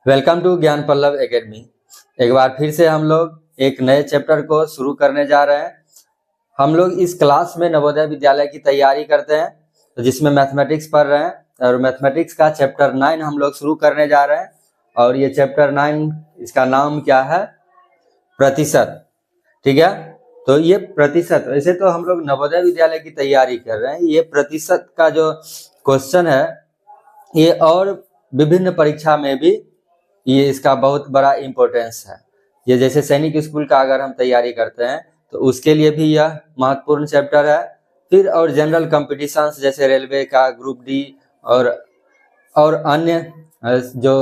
Welcome to ज्ञान Pallav academy. एक बार फिर से हम लोग एक नए चैप्टर को शुरू करने जा रहे हैं। हम लोग इस क्लास में नवोदय विद्यालय की तैयारी करते हैं, तो जिसमें मैथमेटिक्स पढ़ रहे हैं और मैथमेटिक्स का चैप्टर 9 हम लोग शुरू करने जा रहे हैं। और ये चैप्टर 9 इसका नाम क्या है? प्रतिशत। ठीक है, तो ये प्रतिशत, वैसे तो हम लोग नवोदय विद्यालय की तैयारी कर रहे हैं। ये प्रतिशत का जो क्वेश्चन है ये और विभिन्न परीक्षा में भी ये इसका बहुत बड़ा इम्पोर्टेंस है। ये जैसे सैनिक स्कूल का अगर हम तैयारी करते हैं तो उसके लिए भी यह महत्वपूर्ण चैप्टर है। फिर और जनरल कॉम्पिटिशन्स जैसे रेलवे का, ग्रुप डी और अन्य जो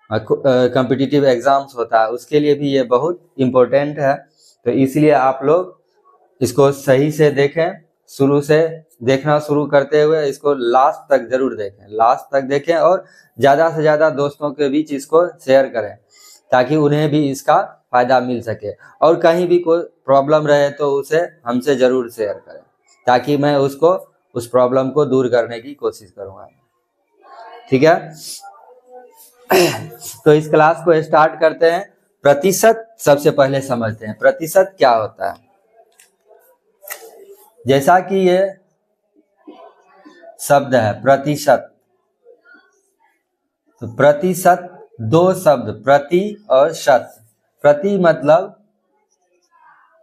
कॉम्पिटिटिव एग्जाम्स होता है उसके लिए भी ये बहुत इम्पोर्टेंट है। तो इसलिए आप लोग इसको सही से देखें, शुरू से देखना शुरू करते हुए इसको लास्ट तक जरूर देखें और ज़्यादा से ज़्यादा दोस्तों के बीच इसको शेयर करें ताकि उन्हें भी इसका फायदा मिल सके। और कहीं भी कोई प्रॉब्लम रहे तो उसे हमसे ज़रूर शेयर करें ताकि मैं उस प्रॉब्लम को दूर करने की कोशिश करूँगा। ठीक है, तो इस क्लास को स्टार्ट करते हैं। प्रतिशत सबसे पहले समझते हैं, प्रतिशत क्या होता है। जैसा कि ये शब्द है प्रतिशत, तो प्रतिशत दो शब्द प्रति और शत। प्रति मतलब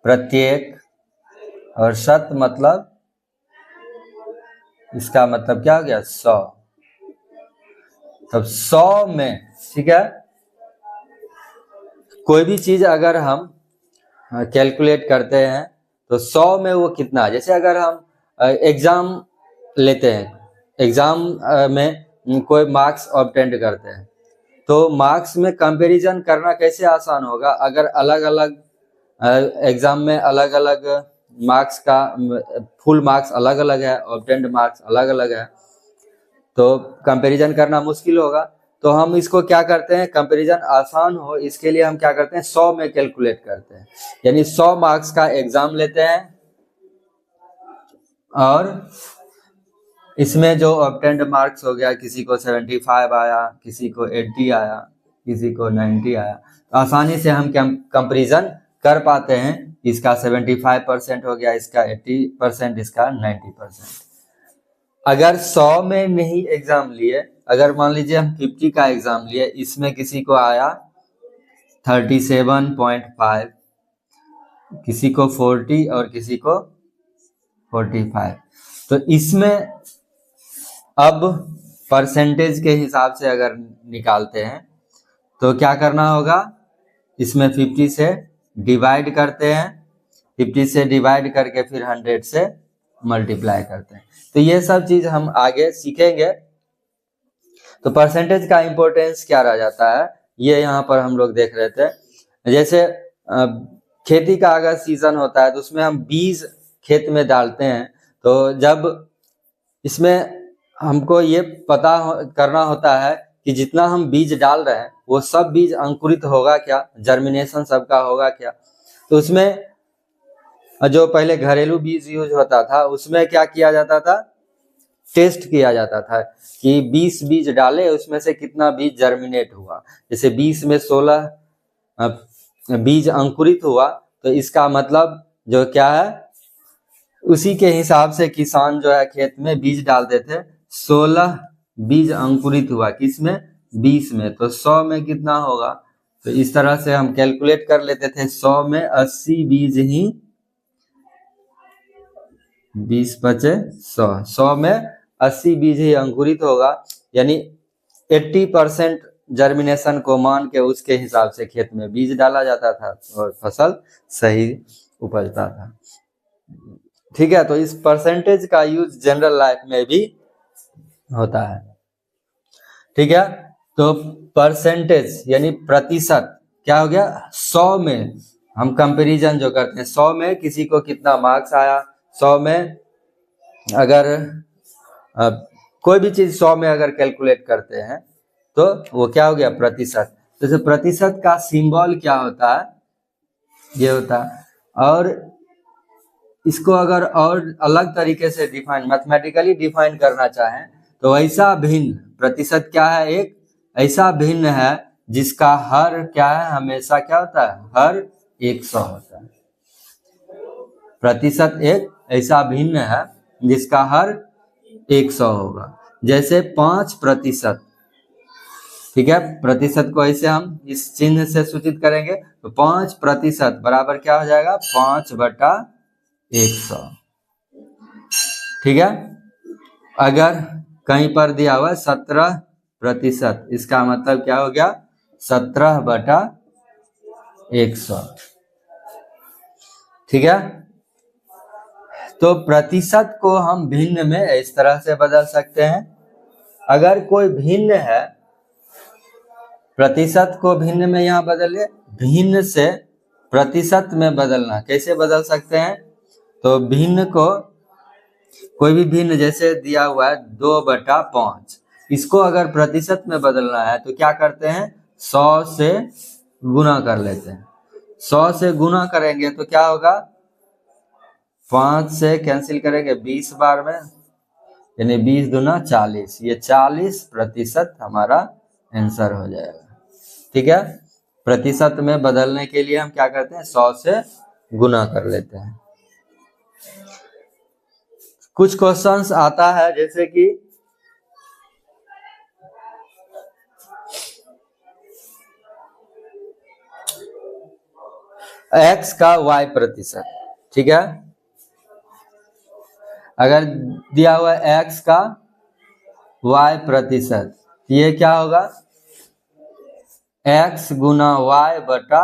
प्रत्येक और शत मतलब इसका मतलब क्या हो गया? 100। तब 100 में, ठीक है, कोई भी चीज अगर हम कैलकुलेट करते हैं तो 100 में वो कितना, जैसे अगर हम एग्जाम लेते हैं, एग्जाम में कोई मार्क्स ऑब्टेंड करते हैं तो मार्क्स में कंपैरिजन करना कैसे आसान होगा? अगर अलग अलग एग्जाम में अलग अलग मार्क्स का फुल मार्क्स अलग अलग है, ऑब्टेंड मार्क्स अलग अलग है, तो कंपैरिजन करना मुश्किल होगा। तो हम इसको क्या करते हैं, कंपैरिजन आसान हो इसके लिए हम क्या करते हैं, 100 में कैलकुलेट करते हैं। यानी 100 मार्क्स का एग्जाम लेते हैं और इसमें जो ऑब्टेंड मार्क्स हो गया, किसी को 75 आया, किसी को 80 आया, किसी को 90 आया, तो आसानी से हम कंपैरिजन कर पाते हैं। इसका 75% हो गया, इसका 80%, इसका 90%। अगर 100 में नहीं एग्जाम लिए, अगर मान लीजिए हम 50 का एग्जाम लिए, इसमें किसी को आया 37.5, किसी को 40 और किसी को 45, तो इसमें अब परसेंटेज के हिसाब से अगर निकालते हैं तो क्या करना होगा, इसमें 50 से डिवाइड करते हैं, 50 से डिवाइड करके फिर 100 से मल्टीप्लाई करते हैं। तो ये सब चीज हम आगे सीखेंगे। तो परसेंटेज का इंपॉर्टेंस क्या रह जाता है ये यहाँ पर हम लोग देख रहे थे। जैसे खेती का अगर सीजन होता है तो उसमें हम बीज खेत में डालते हैं, तो जब इसमें हमको ये पता करना होता है कि जितना हम बीज डाल रहे हैं वो सब बीज अंकुरित होगा क्या, जर्मिनेशन सबका होगा क्या। तो उसमें जो पहले घरेलू बीज यूज होता था उसमें क्या किया जाता था, टेस्ट किया जाता था कि 20 बीज डाले उसमें से कितना बीज जर्मिनेट हुआ। जैसे 20 में 16 बीज अंकुरित हुआ तो इसका मतलब जो क्या है, उसी के हिसाब से किसान जो है खेत में बीज डालते थे। 16 बीज अंकुरित हुआ किसमें, 20 में, तो 100 में कितना होगा। तो इस तरह से हम कैलकुलेट कर लेते थे, 100 में 80 बीज ही, 20 बचे 100, 100 में 80 बीज ही अंकुरित होगा। यानी 80% जर्मिनेशन को मान के उसके हिसाब से खेत में बीज डाला जाता था और फसल सही उपजता था। ठीक है, तो इस परसेंटेज का यूज जनरल लाइफ में भी होता है। ठीक है, तो परसेंटेज यानी प्रतिशत क्या हो गया, 100 में हम कंपैरिजन जो करते हैं, 100 में किसी को कितना मार्क्स आया, 100 में अगर कोई भी चीज 100 में अगर कैलकुलेट करते हैं तो वो क्या हो गया, प्रतिशत। तो प्रतिशत का सिंबल क्या होता है, ये होता है। और इसको अगर और अलग तरीके से डिफाइन, मैथमेटिकली डिफाइन करना चाहें तो ऐसा भिन्न प्रतिशत क्या है, एक ऐसा भिन्न है जिसका हर क्या है, हमेशा क्या होता है, हर 100 होता है। प्रतिशत एक ऐसा भिन्न है जिसका हर 100 होगा। जैसे 5%, ठीक है, प्रतिशत को ऐसे हम इस चिन्ह से सूचित करेंगे तो 5% बराबर क्या हो जाएगा, 5/100। ठीक है। अगर कहीं पर दिया हुआ 17%, इसका मतलब क्या हो गया, 17/100। ठीक है। तो प्रतिशत को हम भिन्न में इस तरह से बदल सकते हैं। अगर कोई भिन्न है, प्रतिशत को भिन्न में यहाँ बदलिए, भिन्न से प्रतिशत में बदलना कैसे बदल सकते हैं, तो भिन्न को कोई भी भिन्न जैसे दिया हुआ है 2/5, इसको अगर प्रतिशत में बदलना है तो क्या करते हैं, 100 से गुना कर लेते हैं। 100 से गुना करेंगे तो क्या होगा, 5 से कैंसिल करेंगे 20 बार में, यानी 20 दूना 40, ये 40% हमारा आंसर हो जाएगा। ठीक है। प्रतिशत में बदलने के लिए हम क्या करते हैं, 100 से गुना कर लेते हैं। कुछ क्वेश्चंस आता है जैसे कि x का y प्रतिशत, ठीक है, अगर दिया हुआ x का y प्रतिशत, ये क्या होगा, x गुना y बटा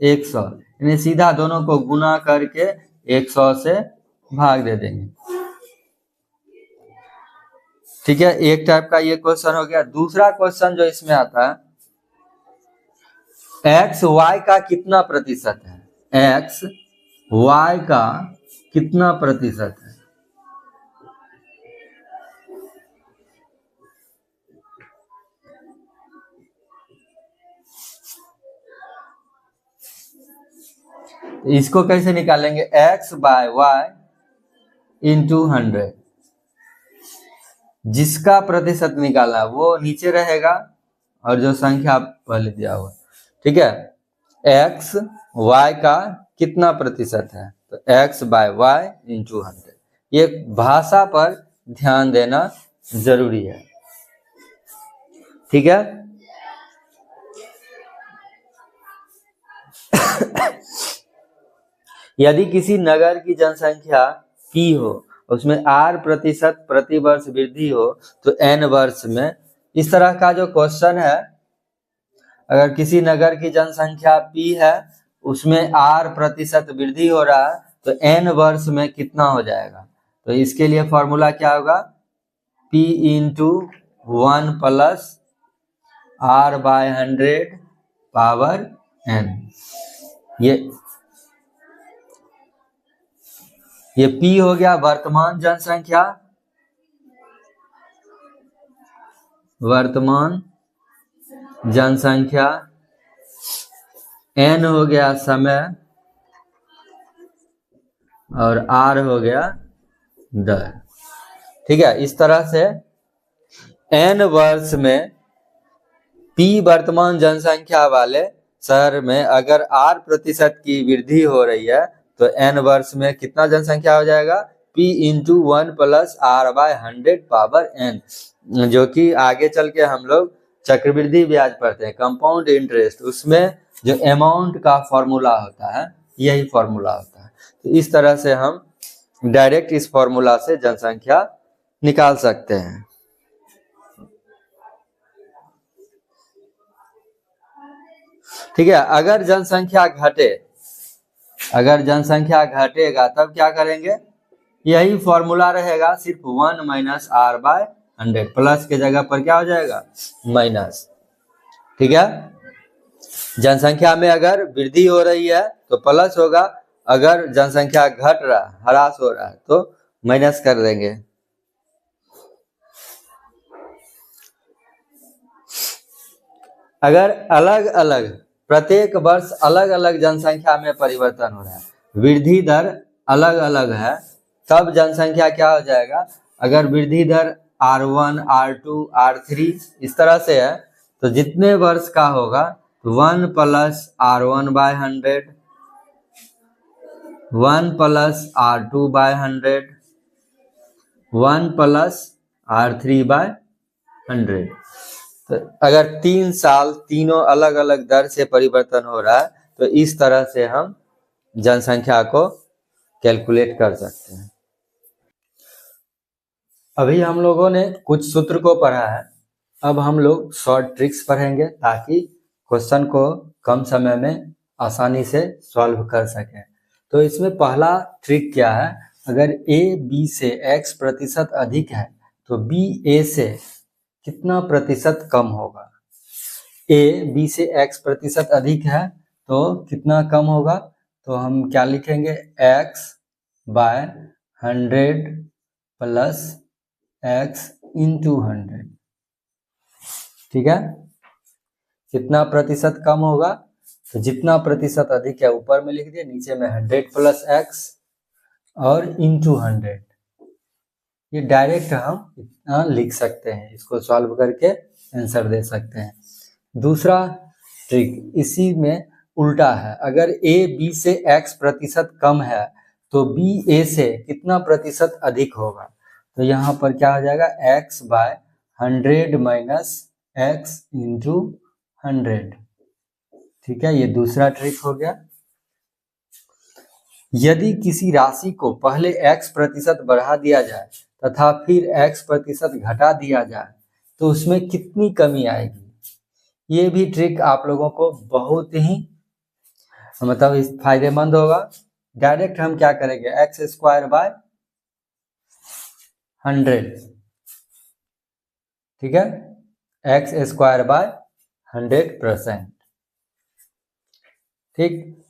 100, यानी सीधा दोनों को गुना करके 100 से भाग दे देंगे। ठीक है, एक टाइप का ये क्वेश्चन हो गया। दूसरा क्वेश्चन जो इसमें आता है, x y का कितना प्रतिशत है, x y का कितना प्रतिशत है, इसको कैसे निकालेंगे, x बाय y इंटू 100, जिसका प्रतिशत निकालना है वो नीचे रहेगा और जो संख्या पहले दिया हुआ, ठीक है, x y का कितना प्रतिशत है, तो x बाय y इंटू 100। ये भाषा पर ध्यान देना जरूरी है। ठीक है। यदि किसी नगर की जनसंख्या P हो, उसमें R% प्रति वर्ष वृद्धि हो तो N वर्ष में, इस तरह का जो क्वेश्चन है, अगर किसी नगर की जनसंख्या P है, उसमें R% वृद्धि हो रहा है तो N वर्ष में कितना हो जाएगा, तो इसके लिए फॉर्मूला क्या होगा, P into 1 plus R/100 power N। ये P हो गया वर्तमान जनसंख्या, N हो गया समय और R हो गया दर। ठीक है, इस तरह से N वर्ष में P वर्तमान जनसंख्या वाले शहर में अगर R% की वृद्धि हो रही है तो N वर्ष में कितना जनसंख्या हो जाएगा, P into 1 plus R/100 power N, जो कि आगे चल के हम लोग चक्रवृद्धि ब्याज पढ़ते हैं, कंपाउंड इंटरेस्ट, उसमें जो अमाउंट का फॉर्मूला होता है यही फॉर्मूला होता है। तो इस तरह से हम डायरेक्ट इस फॉर्मूला से जनसंख्या निकाल सकते हैं। ठीक है। अगर जनसंख्या घटेगा तब क्या करेंगे, यही फॉर्मूला रहेगा, सिर्फ 1 माइनस R/100, प्लस के जगह पर क्या हो जाएगा, माइनस। ठीक है। जनसंख्या में अगर वृद्धि हो रही है तो प्लस होगा, अगर जनसंख्या घट रहा, ह्रास हो रहा है तो माइनस कर देंगे। अगर अलग अलग प्रत्येक वर्ष अलग अलग जनसंख्या में परिवर्तन हो रहा है, वृद्धि दर अलग अलग है, तब जनसंख्या क्या हो जाएगा, अगर वृद्धि दर R1 R2 R3 इस तरह से है, तो जितने वर्ष का होगा 1 plus R1 by 100, 1 plus R2 by 100, 1 plus R3 by 100। तो अगर 3 साल तीनों अलग अलग दर से परिवर्तन हो रहा है तो इस तरह से हम जनसंख्या को कैलकुलेट कर सकते हैं। अभी हम लोगों ने कुछ सूत्र को पढ़ा है, अब हम लोग शॉर्ट ट्रिक्स पढ़ेंगे ताकि क्वेश्चन को कम समय में आसानी से सॉल्व कर सकें। तो इसमें पहला ट्रिक क्या है, अगर a b से x प्रतिशत अधिक है तो b a से कितना प्रतिशत कम होगा। a b से x प्रतिशत अधिक है तो कितना कम होगा, तो हम क्या लिखेंगे, x by 100 plus x into 100। ठीक है, कितना प्रतिशत कम होगा, तो जितना प्रतिशत अधिक है ऊपर में लिख दिया, नीचे में 100 प्लस x और इंटू 100। ये डायरेक्ट हम इतना लिख सकते हैं, इसको सॉल्व करके आंसर दे सकते हैं। दूसरा ट्रिक इसी में उल्टा है, अगर a b से x प्रतिशत कम है तो b a से कितना प्रतिशत अधिक होगा। तो यहाँ पर क्या हो जाएगा, x by 100 minus x into 100। ठीक है, ये दूसरा ट्रिक हो गया। यदि किसी राशि को पहले x प्रतिशत बढ़ा दिया जाए तथा फिर x प्रतिशत घटा दिया जाए तो उसमें कितनी कमी आएगी। ये भी ट्रिक आप लोगों को बहुत ही मतलब फायदेमंद होगा। डायरेक्ट हम क्या करेंगे, एक्स स्क्वायर बाय 100। ठीक है, एक्स स्क्वायर बाय 100%। ठीक,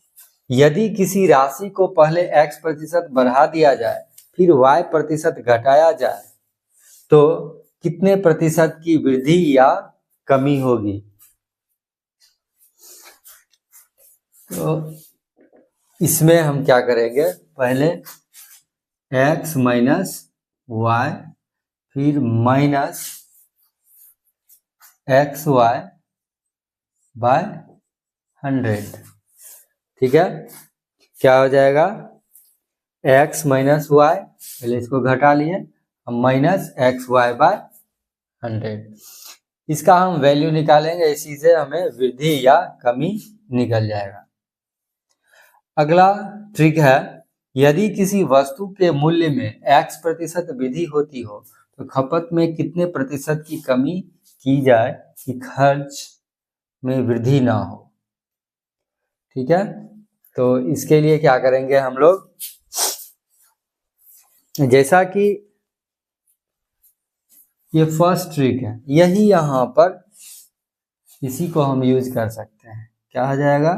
यदि किसी राशि को पहले x प्रतिशत बढ़ा दिया जाए फिर y प्रतिशत घटाया जाए तो कितने प्रतिशत की वृद्धि या कमी होगी। तो इसमें हम क्या करेंगे, पहले x माइनस y फिर माइनस एक्स वाई बाय 100। ठीक है, क्या हो जाएगा, x माइनस वाई, पहले इसको घटा लिए, माइनस एक्स वाई बाय 100। इसका हम वैल्यू निकालेंगे, इसी से हमें वृद्धि या कमी निकल जाएगा। अगला ट्रिक है, यदि किसी वस्तु के मूल्य में x प्रतिशत वृद्धि होती हो तो खपत में कितने प्रतिशत की कमी की जाए कि खर्च में वृद्धि ना हो। ठीक है, तो इसके लिए क्या करेंगे हम लोग, जैसा कि ये फर्स्ट ट्रिक है, यही यहाँ पर इसी को हम यूज कर सकते हैं। क्या हो जाएगा,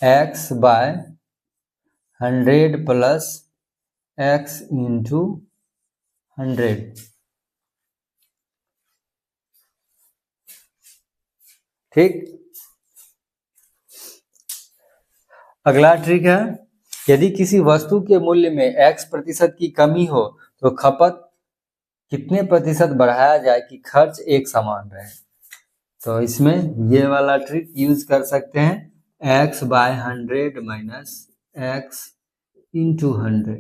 x by 100 plus x into 100। ठीक, अगला ट्रिक है, यदि किसी वस्तु के मूल्य में x प्रतिशत की कमी हो तो खपत कितने प्रतिशत बढ़ाया जाए कि खर्च एक समान रहे। तो इसमें ये वाला ट्रिक यूज कर सकते हैं, x by 100 minus x into 100।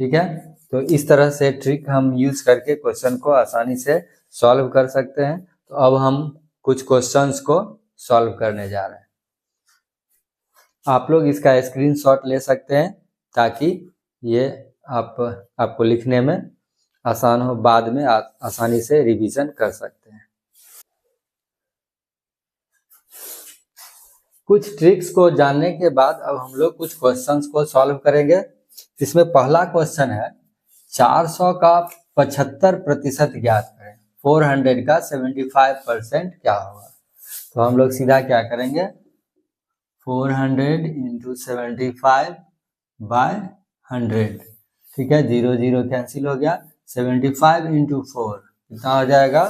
ठीक है, तो इस तरह से ट्रिक हम यूज करके क्वेश्चन को आसानी से सॉल्व कर सकते हैं। तो अब हम कुछ क्वेश्चंस को सॉल्व करने जा रहे हैं। आप लोग इसका स्क्रीनशॉट ले सकते हैं ताकि ये आपको लिखने में आसान हो, बाद में आसानी से रिवीजन कर सकते हैं। कुछ ट्रिक्स को जानने के बाद अब हम लोग कुछ क्वेश्चंस को सॉल्व करेंगे। इसमें पहला क्वेश्चन है, 400 का 75% ज्ञात करें, 400 का 75% क्या होगा। तो हम लोग सीधा क्या करेंगे, 400 इंटू 75 बाय 100। ठीक है, 0 0 कैंसिल हो गया, 75 इंटू 4 कितना हो जाएगा,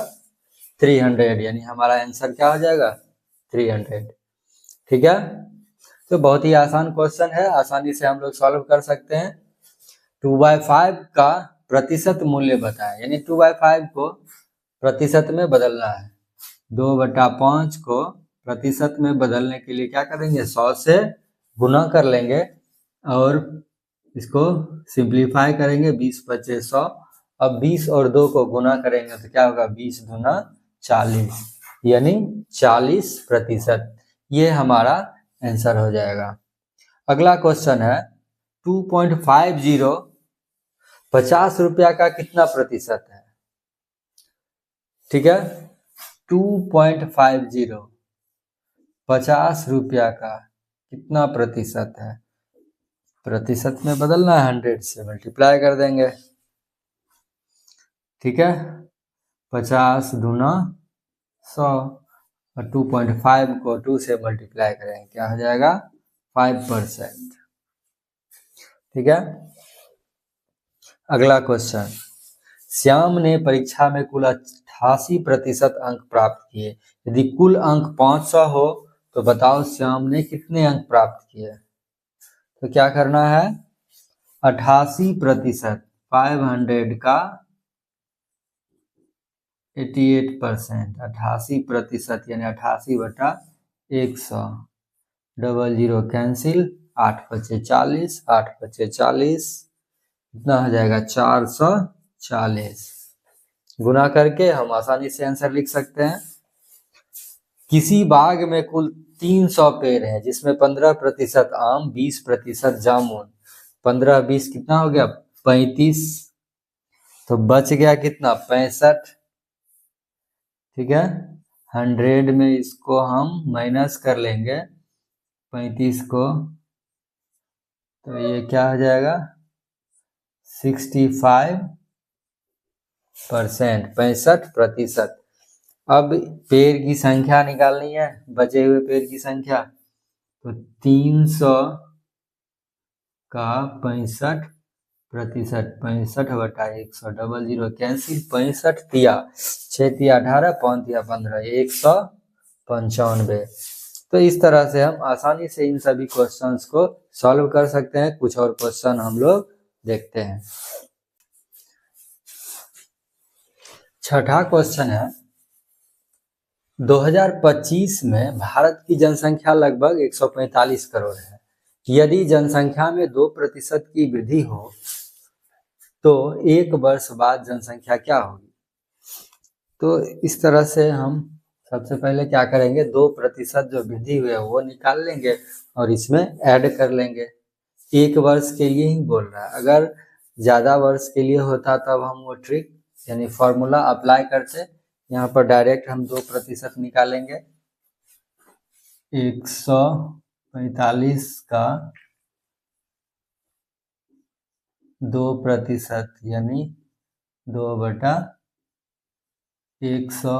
300, यानी हमारा आंसर क्या हो जाएगा, 300। ठीक है, तो बहुत ही आसान क्वेश्चन है, आसानी से हम लोग सॉल्व कर सकते हैं। 2/5 का प्रतिशत मूल्य बताएं, यानी 2/5 को प्रतिशत में बदलना है। 2/5 को प्रतिशत में बदलने के लिए क्या करेंगे, 100 से गुना कर लेंगे और इसको सिंप्लीफाई करेंगे, 20 × 25 100। अब 20 और 2 को गुना करेंगे तो क्या होगा, 20 दूना 40, यानी 40%। ये हमारा आंसर हो जाएगा। अगला क्वेश्चन है 2.50 50 रुपया का कितना प्रतिशत है। ठीक है, 2.50 50 रुपया का कितना प्रतिशत है। प्रतिशत में बदलना है, 100 से मल्टीप्लाई कर देंगे। ठीक है, 50 दूना 100 और 2.5 को 2 से मल्टीप्लाई करेंगे, क्या हो जाएगा, 5%। ठीक है, अगला क्वेश्चन, श्याम ने परीक्षा में कुल 88% अंक प्राप्त किए। यदि कुल अंक 500 हो तो बताओ श्याम ने कितने अंक प्राप्त किए। तो क्या करना है, 88%, 500 का 88%, 88% यानी 88/100, 00 कैंसिल, 8 × 5 = 40, 8 × 5 = 40, कितना हो जाएगा, 440। गुना करके हम आसानी से आंसर लिख सकते हैं। किसी बाग में कुल 300 पेड़ है जिसमें 15% आम, 20% जामुन, 15 20 कितना हो गया, 35, तो बच गया कितना, 65। ठीक है, 100 में इसको हम माइनस कर लेंगे 35 को, तो ये क्या हो जाएगा, 65%, 65%। अब पेड़ की संख्या निकालनी है, बचे हुए पेड़ की संख्या, तो 300 का 65%, 65/100, 00 कैंसिल, 65 तिया 6 तिया 18, 5 तिया 15, 195। तो इस तरह से हम आसानी से इन सभी क्वेश्चंस को सॉल्व कर सकते हैं। कुछ और क्वेश्चन हम लोग देखते हैं। छठा क्वेश्चन है, 2025 में भारत की जनसंख्या लगभग 145 करोड़ है। यदि जनसंख्या में 2% की वृद्धि हो तो 1 वर्ष बाद जनसंख्या क्या होगी। तो इस तरह से हम सबसे पहले क्या करेंगे, 2% जो वृद्धि हुई है वो निकाल लेंगे और इसमें ऐड कर लेंगे। 1 वर्ष के लिए ही बोल रहा है, अगर ज्यादा वर्ष के लिए होता तब हम वो ट्रिक यानी फॉर्मूला अप्लाई करते। यहाँ पर डायरेक्ट हम 2% निकालेंगे। 145 का 2% यानी 2/100।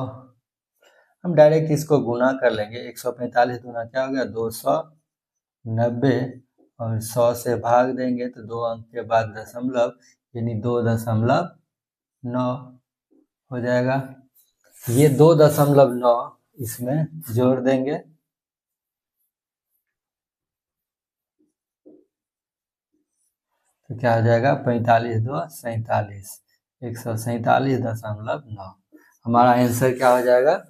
हम डायरेक्ट इसको गुना कर लेंगे। 145 गुना क्या हो गया, 290, और 100 से भाग देंगे तो 2 अंक के बाद दशमलव यानी 2.9 हो जाएगा। ये 2.9 इसमें जोड़ देंगे, तो क्या हो जाएगा, 45 2 47, 147.9। हमारा आंसर क्या हो जाएगा,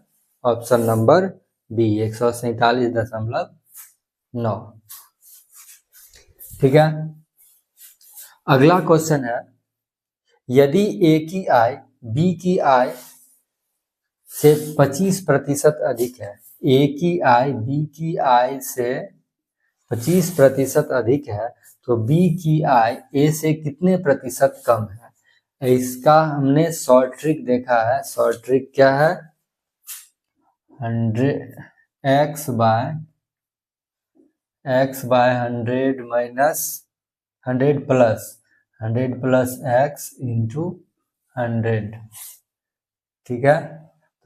ऑप्शन नंबर बी, 147.9। ठीक है, अगला क्वेश्चन है, यदि ए की आय बी की आय से 25% अधिक है, ए की आय बी की आय से 25% अधिक है तो बी की आय ए से कितने प्रतिशत कम है। इसका हमने शॉर्ट ट्रिक देखा है। शॉर्ट ट्रिक क्या है, 100x/100 minus 100 plus x into 100। ठीक है,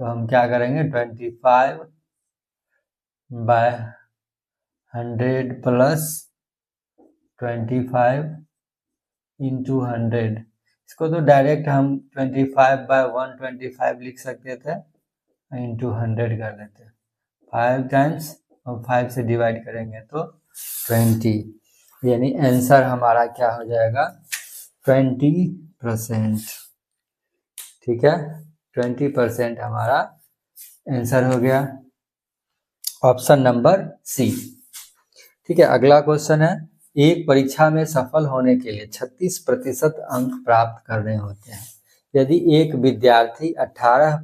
तो हम क्या करेंगे, 25/100 प्लस 25 इंटू 100। इसको तो डायरेक्ट हम 25/125 लिख सकते थे, इंटू 100 कर लेते। 5 टाइम्स और 5 से डिवाइड करेंगे तो 20, यानी आंसर हमारा क्या हो जाएगा 20%। ठीक है, 20% हमारा आंसर हो गया, ऑप्शन नंबर सी। ठीक है, अगला क्वेश्चन है, एक परीक्षा में सफल होने के लिए 36% अंक प्राप्त करने होते हैं। यदि एक विद्यार्थी 18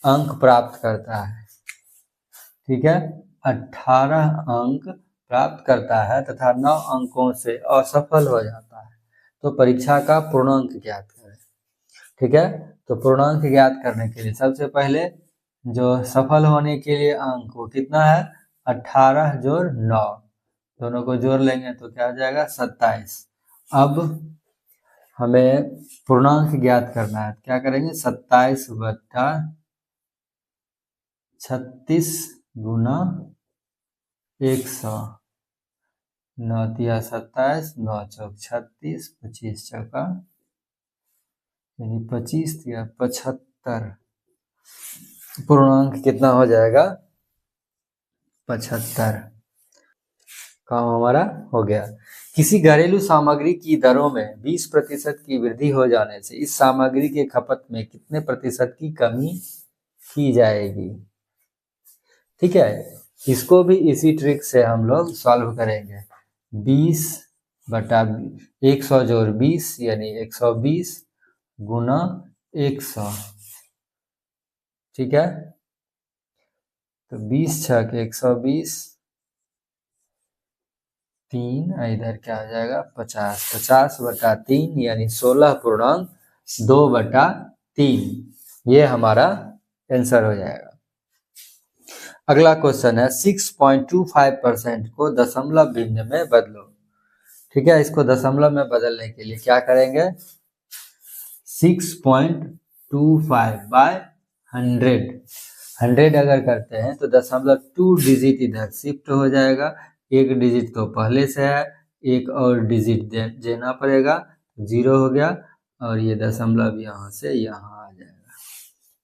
अंक प्राप्त करता है, ठीक है, 18 अंक प्राप्त करता है तथा 9 अंकों से असफल हो जाता है, तो परीक्षा का पूर्णांक ज्ञात करें। ठीक है, तो पूर्णांक ज्ञात करने के लिए सबसे पहले जो सफल होने के लिए अंक वो कितना है 18 जोड़ 9, दोनों को जोड़ लेंगे तो क्या हो जाएगा 27। अब हमें पूर्णांक ज्ञात करना है, क्या करेंगे 27 बट्टा 36 गुना 100, 9 तिया 27, 9 चौक 36, 25 चौका यानी 25 तिया 75, पूर्णांक कितना हो जाएगा 75। काम हमारा हो गया। किसी घरेलू सामग्री की दरों में 20% की वृद्धि हो जाने से इस सामग्री के खपत में कितने प्रतिशत की कमी की जाएगी। ठीक है, इसको भी इसी ट्रिक से हम लोग सॉल्व करेंगे। 20 बटा 100 जोड़ 20 यानी 120 गुना 100। ठीक है, तो 20 छक 120, 3 इधर क्या हो जाएगा 50, 50 बटा 3 यानी 16.2/3, ये हमारा आंसर हो जाएगा। अगला क्वेश्चन है 6.25% को दशमलव भिन्न में बदलो। ठीक है, इसको दशमलव में बदलने के लिए क्या करेंगे 6.25/100 अगर करते हैं तो दशमलव 2 डिजिट इधर शिफ्ट हो जाएगा, एक डिजिट तो पहले से है, एक और डिजिट देना पड़ेगा, 0 हो गया और ये दशमलव यहाँ से यहाँ आ जाएगा,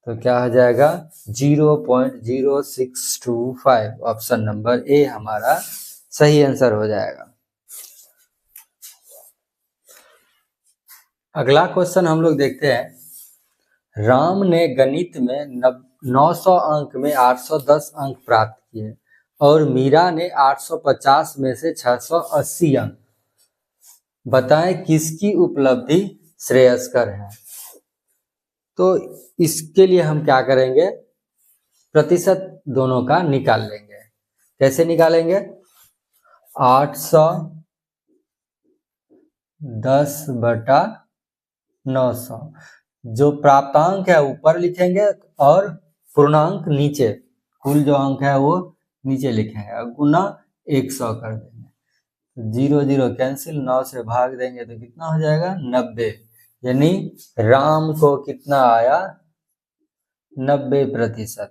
तो क्या हो जाएगा 0.0625। ऑप्शन नंबर ए हमारा सही आंसर हो जाएगा। अगला क्वेश्चन हम लोग देखते हैं, राम ने गणित में 900 अंक में 810 अंक प्राप्त किए और मीरा ने 850 में से 680 अंक, बताएं किसकी उपलब्धि श्रेयस्कर है। तो इसके लिए हम क्या करेंगे प्रतिशत दोनों का निकाल लेंगे। कैसे निकालेंगे 810 बटा 900, जो प्राप्तांक है ऊपर लिखेंगे और पूर्णांक नीचे, कुल जो अंक है वो नीचे लिखेंगे और गुना 100 कर देंगे, 0 0 कैंसिल, 9 से भाग देंगे तो कितना हो जाएगा 90, यानी राम को कितना आया 90%।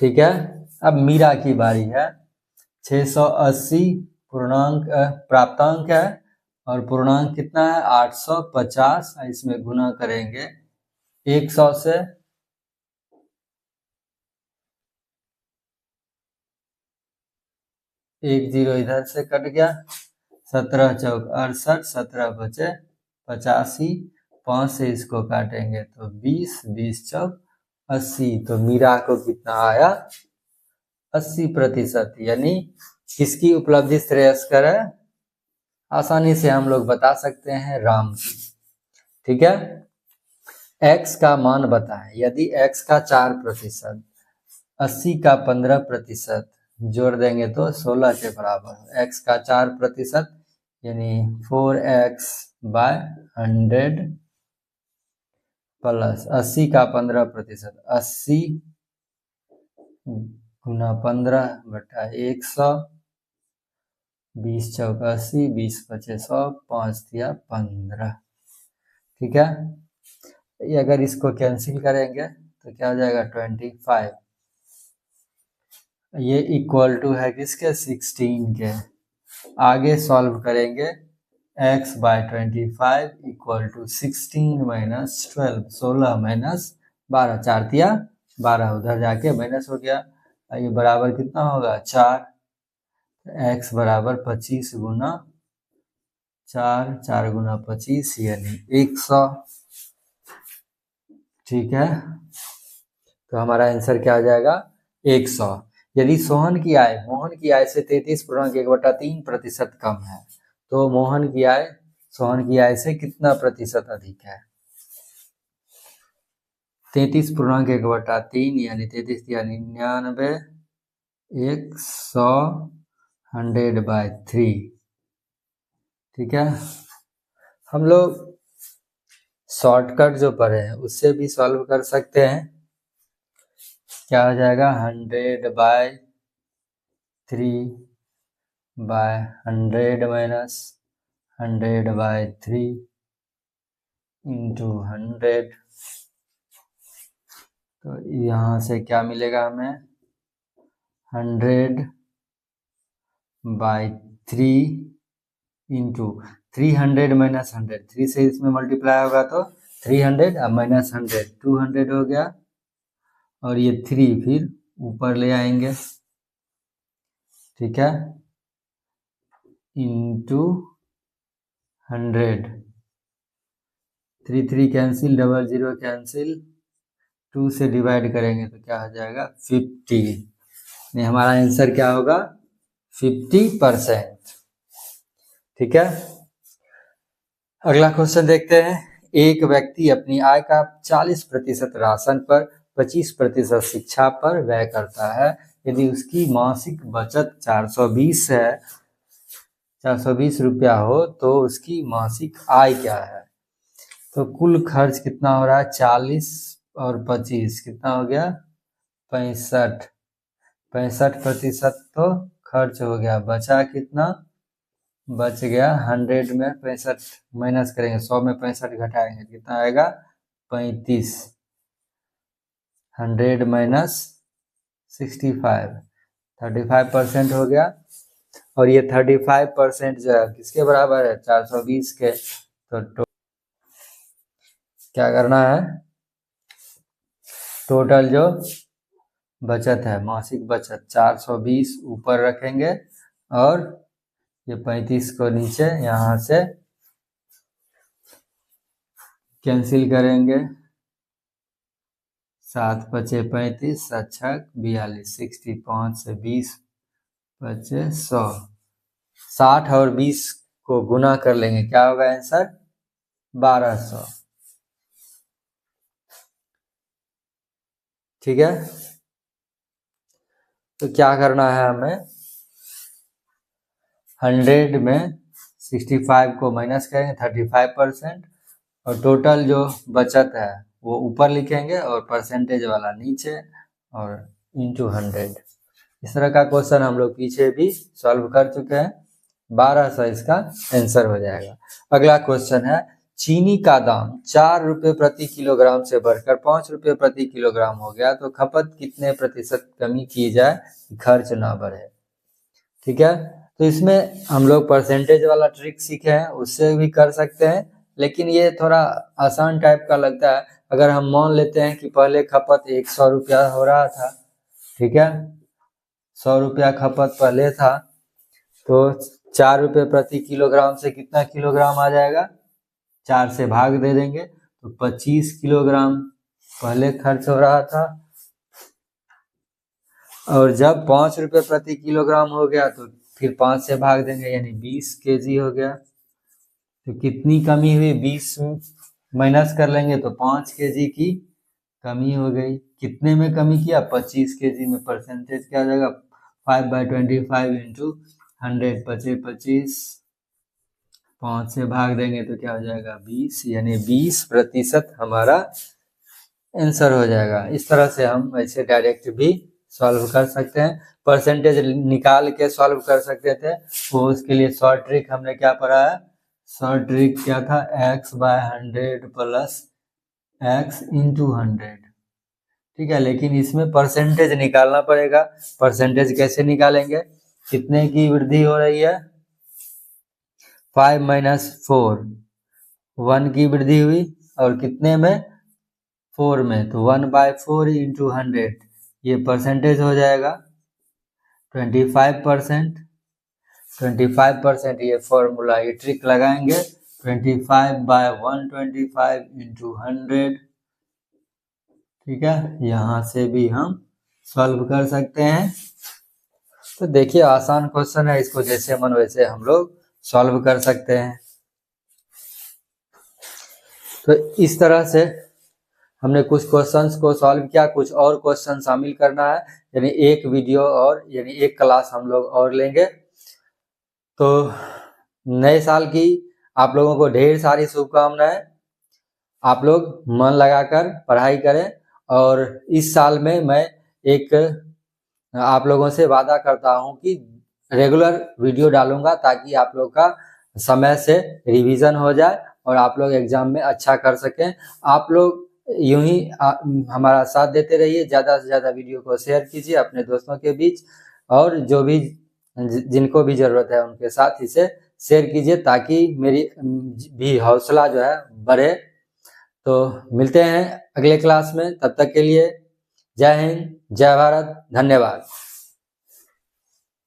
ठीक है, अब मीरा की बारी है, 680 पूर्णांक प्राप्तांक है और पूर्णांक कितना है 850, इसमें गुना करेंगे 100 से, एक 0 इधर से कट गया, 17 चौक 68, 17 बचे 85, 5 से इसको काटेंगे तो 20, 20 चौक 80, तो मीरा को कितना आया 80%, यानी किसकी उपलब्धि श्रेयस्कर है, आसानी से हम लोग बता सकते हैं राम की। ठीक है, x का मान बताएं, यदि x का 4%, 80 का 15% जोड़ देंगे तो 16 के बराबर, x का 4% यानी 4x/100 प्लस 80 का 15%, 80 गुना 15 बटा 100, 20 चौक 80, 20 पचे 100, 5 दिया 15। ठीक है, ये अगर इसको कैंसिल करेंगे तो क्या हो जाएगा 25, ये इक्वल टू है किसके 16 के। आगे सॉल्व करेंगे x/25 equal to 16 minus 12, 16 minus 12, 4 दिया 12, उधर जाके माइनस हो गया, ये बराबर कितना होगा 4, x बराबर 25 गुना 4, 4 गुना 25 यानी 100। ठीक है, तो हमारा आंसर क्या आ जाएगा 100। यदि मोहन की आय से 33.1/3% कम है, तो मोहन की आय से कितना प्रतिशत अधिक है? 33.1/3 यानी 33 यानी 99, 100, 100/3। ठीक है, हम लोग शॉर्टकट जो पढ़े हैं उससे भी सॉल्व कर सकते हैं। क्या हो जाएगा 100/3/100 माइनस 100/3 इंटू 100। तो यहाँ से क्या मिलेगा हमें 100/3 इंटू 300 माइनस 100, 3 से इसमें मल्टीप्लाई होगा तो 300 और माइनस 100 200 हो गया, और ये 3 फिर ऊपर ले आएंगे। ठीक है, इंटू 100, 3 3 कैंसिल, 00 कैंसिल, 2 से डिवाइड करेंगे तो क्या हो जाएगा 50। नहीं, हमारा आंसर क्या होगा 50%। ठीक है, अगला क्वेश्चन देखते हैं। एक व्यक्ति अपनी आय का 40% राशन पर, 25% शिक्षा पर व्यय करता है। यदि उसकी मासिक बचत 420 है, 420 रुपया हो, तो उसकी मासिक आय क्या है? तो कुल खर्च कितना हो रहा है 40 और 25 कितना हो गया 65। 65% तो खर्च हो गया, बचा कितना? बच गया 100 में 65 माइनस करेंगे, 100 में 65 घटाएंगे कितना आएगा 35। 100 माइनस 65 35% हो गया, और ये 35% जो है किसके बराबर है 420 के। तो क्या करना है, टोटल जो बचत है मासिक बचत 420 ऊपर रखेंगे, और ये 35 को नीचे यहाँ से कैंसिल करेंगे। 7 पचे 35, 7 छक 42, 65 से 20 बचे 100। 60 और 20 को गुना कर लेंगे, क्या होगा आंसर 1200। ठीक है, तो क्या करना है हमें 100 में 65 को माइनस करेंगे 35%, और टोटल जो बचत है वो ऊपर लिखेंगे और परसेंटेज वाला नीचे, और इंटू 100। इस तरह का क्वेश्चन हम लोग पीछे भी सॉल्व कर चुके हैं। 1200 इसका आंसर हो जाएगा। अगला क्वेश्चन है, चीनी का दाम 4 रुपए प्रति किलोग्राम से बढ़कर 5 रुपए प्रति किलोग्राम हो गया, तो खपत कितने प्रतिशत कमी की जाए कि खर्च ना बढ़े? ठीक है, तो इसमें हम लोग परसेंटेज वाला ट्रिक सीखे हैं, उससे भी कर सकते हैं, लेकिन ये थोड़ा आसान टाइप का लगता है। अगर हम मान लेते हैं कि पहले खपत 100 रुपया हो रहा था, ठीक है 100 रुपया खपत पहले था, तो 4 रुपये प्रति किलोग्राम से कितना किलोग्राम आ जाएगा 4 से भाग दे देंगे, तो 25 किलोग्राम पहले खर्च हो रहा था, और जब 5 रुपये प्रति किलोग्राम हो गया तो फिर 5 से भाग देंगे यानी 20 केजी हो गया। तो कितनी कमी हुई 20 माइनस कर लेंगे तो 5 केजी की कमी हो गई। कितने में कमी किया 25 केजी में। परसेंटेज क्या हो जाएगा 5/25 इंटू 100 पचे 25, 5 से भाग देंगे तो क्या हो जाएगा 20, यानी 20% हमारा आंसर हो जाएगा। इस तरह से हम ऐसे डायरेक्ट भी सॉल्व कर सकते हैं, परसेंटेज निकाल के सॉल्व कर सकते थे। वो उसके लिए शॉर्ट ट्रिक हमने क्या पढ़ा है, शॉर्ट ट्रिक क्या था x/100 प्लस x इंटू 100। ठीक है, लेकिन इसमें परसेंटेज निकालना पड़ेगा। परसेंटेज कैसे निकालेंगे, कितने की वृद्धि हो रही है 5 माइनस 4, 1 की वृद्धि हुई, और कितने में 4 में, तो 1/4 इंटू 100, ये परसेंटेज हो जाएगा 25%। 25% ये फॉर्मूला, ये ट्रिक लगाएंगे। 25/125 इंटू 100, ठीक है। यहाँ से भी हम सॉल्व कर सकते हैं। तो देखिए आसान क्वेश्चन है, इसको जैसे मन वैसे हम लोग सॉल्व कर सकते हैं। तो इस तरह से हमने कुछ क्वेश्चंस को सॉल्व किया। कुछ और क्वेश्चन शामिल करना है, यानी एक वीडियो और यानी एक क्लास हम लोग और लेंगे। तो नए साल की आप लोगों को ढेर सारी शुभकामनाएं। आप लोग मन लगाकर पढ़ाई करें, और इस साल में मैं एक आप लोगों से वादा करता हूं कि रेगुलर वीडियो डालूंगा, ताकि आप लोग का समय से रिवीजन हो जाए और आप लोग एग्जाम में अच्छा कर सकें। आप लोग यूं ही हमारा साथ देते रहिए। ज़्यादा से ज़्यादा वीडियो को शेयर कीजिए अपने दोस्तों के बीच, और जो भी जिनको भी ज़रूरत है उनके साथ इसे शेयर कीजिए, ताकि मेरी भी हौसला जो है बढ़े। तो मिलते हैं अगले क्लास में, तब तक के लिए जय हिंद, जय भारत, धन्यवाद।